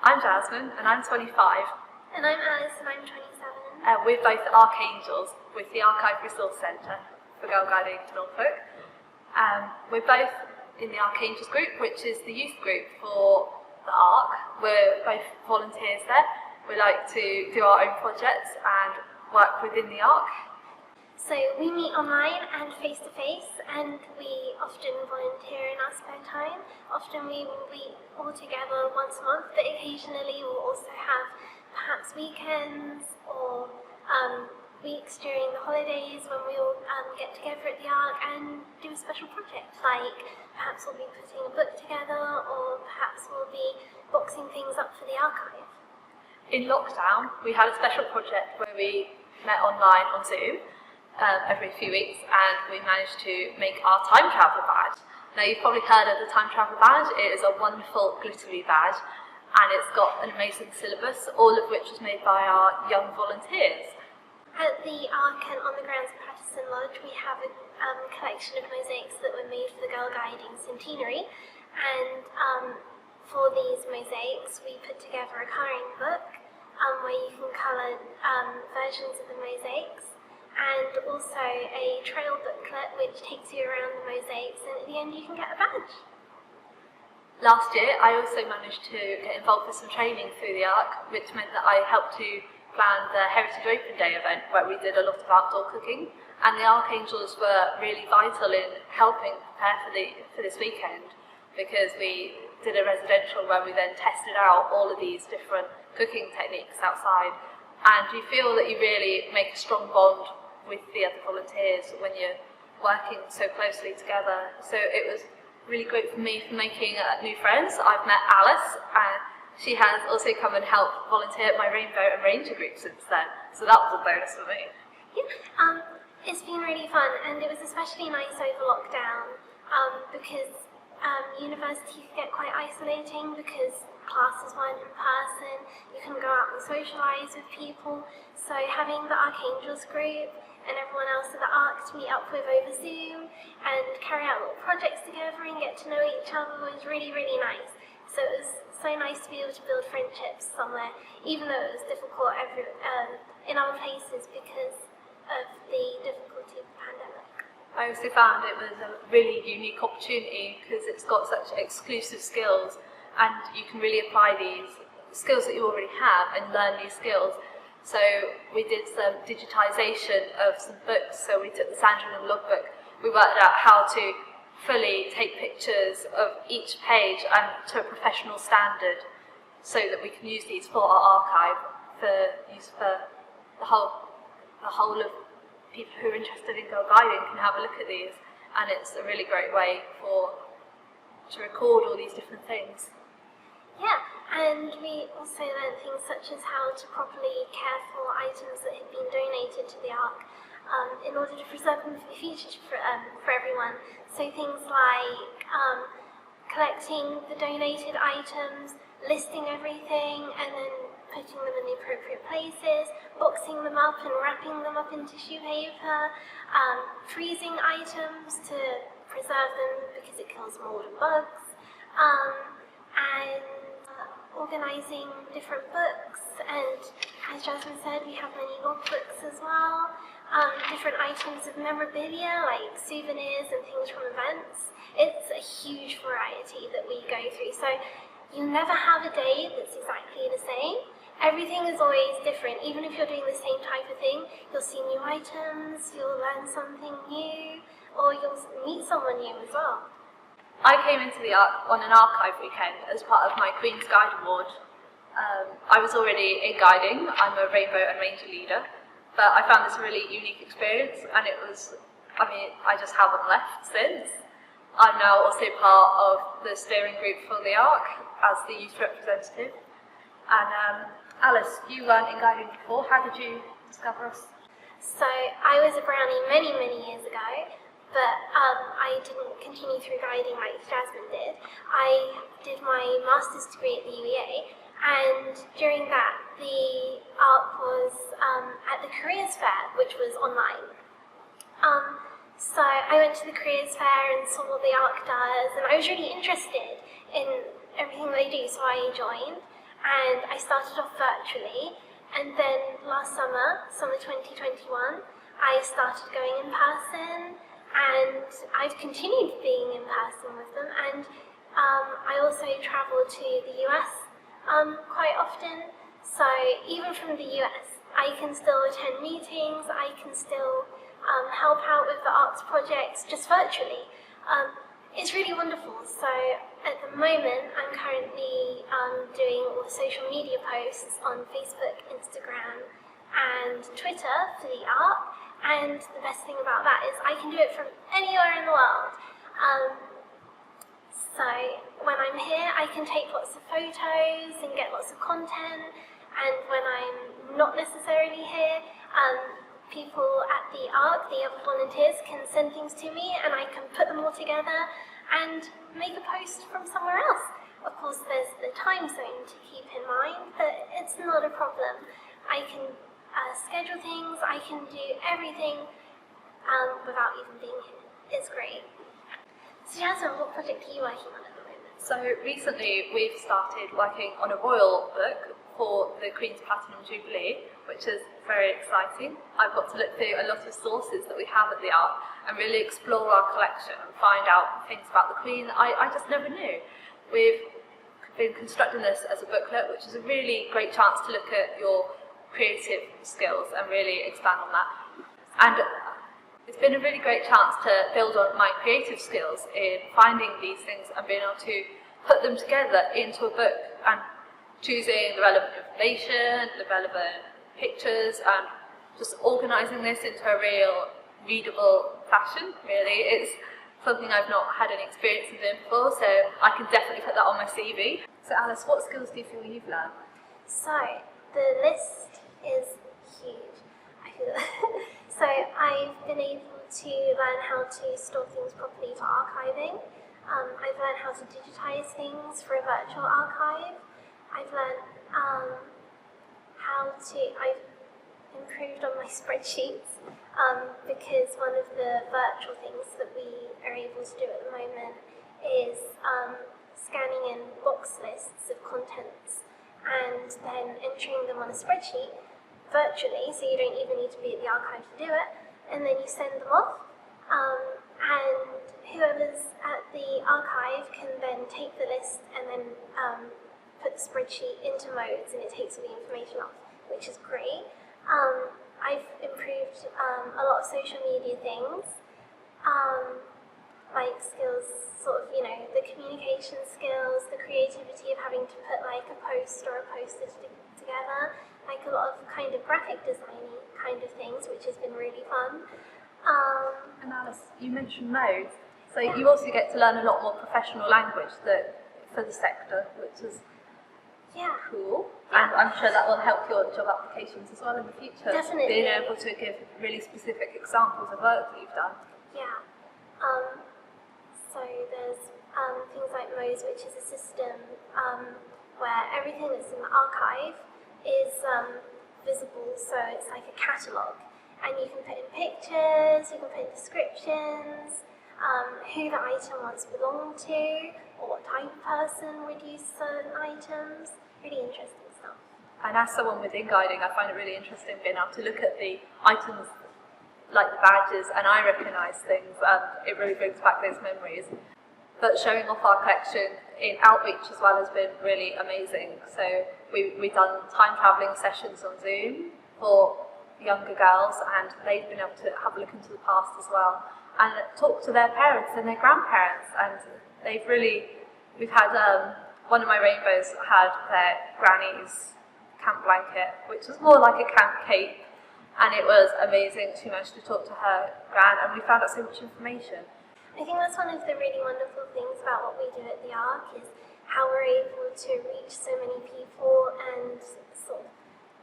I'm Jasmine and I'm 25. And I'm Alice and I'm 27. We're both Archangels with the Archive Resource Centre for Girl Guiding to Norfolk. We're both in the Archangels group, which is the youth group for the ARC. We're both volunteers there. We like to do our own projects and work within the ARC. So we meet online and face-to-face, and we often volunteer in our spare time. Often we will be all together once a month, but occasionally we'll also have perhaps weekends or weeks during the holidays when we'll get together at the ARC and do a special project, like perhaps we'll be putting a book together or perhaps we'll be boxing things up for the archive. In lockdown, we had a special project where we met online on Zoom every few weeks, and we managed to make our time travel badge. Now, you've probably heard of the time travel badge. It is a wonderful glittery badge, and it's got an amazing syllabus, all of which was made by our young volunteers. At the ARC and on the grounds of Patterson Lodge, we have a collection of mosaics that were made for the Girl Guiding Centenary, and for these mosaics we put together a colouring book where you can colour versions of the mosaics, and also a trail booklet which takes you around the mosaics, and at the end you can get a badge. Last year I also managed to get involved with some training through the ARC, which meant that I helped to plan the Heritage Open Day event where we did a lot of outdoor cooking, and the Archangels were really vital in helping prepare for this weekend, because we did a residential where we then tested out all of these different cooking techniques outside, and you feel that you really make a strong bond with the other volunteers when you're working so closely together. So it was really great for me for making new friends. I've met Alice, and she has also come and helped volunteer at my Rainbow and Ranger group since then, so that was a bonus for me. Yeah, it's been really fun, and it was especially nice over lockdown because university could get quite isolating because classes weren't in person, you couldn't go out and socialise with people, so having the Archangels group and everyone else at the ARC to meet up with over Zoom and carry out little projects together and get to know each other was really, really nice. So it was so nice to be able to build friendships somewhere, even though it was difficult in other places because of the difficulty of the pandemic. I also found it was a really unique opportunity because it's got such exclusive skills, and you can really apply these skills that you already have and learn new skills. So we did some digitisation of some books, so we took the Sandringham logbook, we worked out how to fully take pictures of each page and to a professional standard so that we can use these for our archive for use for the whole of people who are interested in girl guiding can have a look at these, and it's a really great way to record all these different things. Yeah, and we also learned things such as how to properly care for items that had been donated to the ARC in order to preserve them for the future for everyone. So things like collecting the donated items, listing everything, and then putting them in the appropriate places, boxing them up and wrapping them up in tissue paper, freezing items to preserve them because it kills mold and bugs, and organising different books, and as Jasmine said, we have many logbooks as well, different items of memorabilia like souvenirs and things from events. It's a huge variety that we go through, so you'll never have a day that's exactly the same. Everything is always different. Even if you're doing the same type of thing, you'll see new items, you'll learn something new, or you'll meet someone new as well. I came into the ARC on an archive weekend as part of my Queen's Guide Award. I was already in guiding, I'm a Rainbow and Ranger leader, but I found this a really unique experience, and it was, I just haven't left since. I'm now also part of the steering group for the ARC as the youth representative. And Alice, you weren't in guiding before, how did you discover us? So I was a brownie many, many years ago, but I didn't continue through guiding like Jasmine did. I did my master's degree at the UEA, and during that the ARC was at the careers fair, which was online. So I went to the careers fair and saw what the ARC does, and I was really interested in everything they do, so I joined. and I started off virtually, and then last summer 2021, I started going in person, and I've continued being in person with them, and I also travel to the US quite often, so even from the US, I can still attend meetings, I can still help out with the arts projects just virtually. It's really wonderful. So at the moment, I'm currently doing all the social media posts on Facebook, Instagram, and Twitter for the art. And the best thing about that is I can do it from anywhere in the world. So when I'm here, I can take lots of photos and get lots of content. And when I'm not necessarily here, people at the ARC, the other volunteers, can send things to me and I can put them all together and make a post from somewhere else. Of course, there's the time zone to keep in mind, but it's not a problem. I can schedule things, I can do everything without even being here. It's great. So Jasmine, what project are you working on at the moment? So recently we've started working on a royal book for the Queen's Platinum Jubilee, which is very exciting. I've got to look through a lot of sources that we have at the Ark and really explore our collection and find out things about the Queen that I just never knew. We've been constructing this as a booklet, which is a really great chance to look at your creative skills and really expand on that. And it's been a really great chance to build on my creative skills in finding these things and being able to put them together into a book and choosing the relevant information, the relevant pictures, and just organising this into a real readable fashion, really. It's something I've not had any experience in doing before, so I can definitely put that on my CV. So Alice, what skills do you feel you've learned? So, the list is huge. I feel so I've been able to learn how to store things properly for archiving. I've learned how to digitise things for a virtual archive. I've learned I've improved on my spreadsheets because one of the virtual things that we are able to do at the moment is scanning in box lists of contents and then entering them on a spreadsheet virtually, so you don't even need to be at the archive to do it, and then you send them off, and whoever's at the archive can then take the list and then put the spreadsheet into modes, and it takes all the information off, which is great. I've improved a lot of social media things, like skills, sort of, the communication skills, the creativity of having to put like a post or a poster together, like a lot of kind of graphic designy kind of things, which has been really fun. And Alice, you mentioned modes, so you also get to learn a lot more professional language for the sector, which is cool. And I'm sure that will help your job applications as well in the future. Definitely. Being able to give really specific examples of work that you've done. Yeah. So there's things like Moz, which is a system where everything that's in the archive is visible, so it's like a catalogue. And you can put in pictures, you can put in descriptions, who the item once belonged to, or what type of person would use certain items. Really interesting stuff. And as someone within guiding, I find it really interesting being able to look at the items like the badges, and I recognise things, and it really brings back those memories. But showing off our collection in outreach as well has been really amazing. So we've done time travelling sessions on Zoom for younger girls, and they've been able to have a look into the past as well and talk to their parents and their grandparents, and we've had one of my rainbows had their granny's camp blanket, which was more like a camp cape, and it was amazing. She managed to talk to her gran, and we found out so much information. I think that's one of the really wonderful things about what we do at the ARC is how we're able to reach so many people and sort of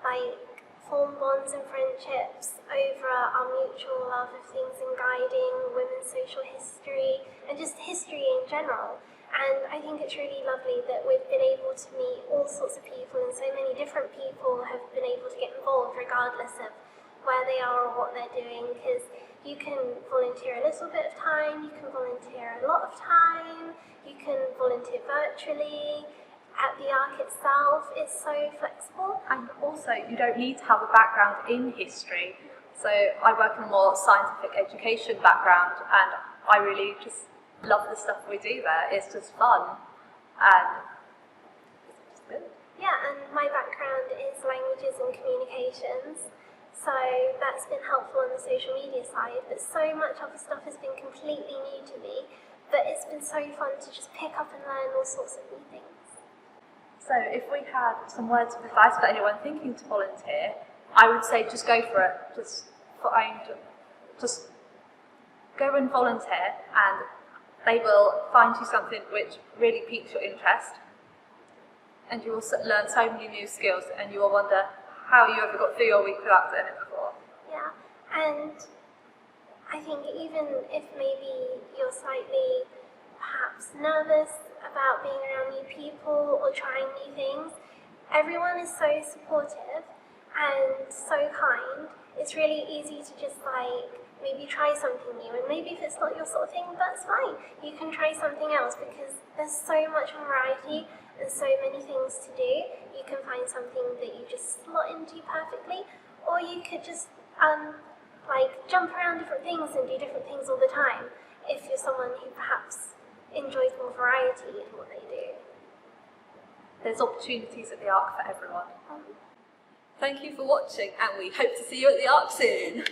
like form bonds and friendships over our mutual love of things in guiding, women's social history, and just history in general. And I think it's really lovely that we've been able to meet all sorts of people, and so many different people have been able to get involved regardless of where they are or what they're doing, because you can volunteer a little bit of time, you can volunteer a lot of time, you can volunteer virtually, at the Arc itself is so flexible. And also, you don't need to have a background in history. So I work in a more scientific education background, and I really just love the stuff we do there. It's just fun, and it's good. Yeah, and my background is languages and communications, so that's been helpful on the social media side, but so much other stuff has been completely new to me, but it's been so fun to just pick up and learn all sorts of new things. So if we had some words of advice for anyone thinking to volunteer, I would say just go for it. Just go and volunteer, and they will find you something which really piques your interest, and you will learn so many new skills, and you will wonder how you ever got through your week without doing it before. Yeah, and I think even if maybe you're slightly perhaps nervous about being around new people or trying new things, everyone is so supportive and so kind. It's really easy to just maybe try something new, and maybe if it's not your sort of thing, that's fine. You can try something else because there's so much variety and so many things to do. You can find something that you just slot into perfectly, or you could just jump around different things and do different things all the time if you're someone who perhaps enjoys more variety in what they do. There's opportunities at the Arc for everyone. Thank you for watching, and we hope to see you at the Arc soon.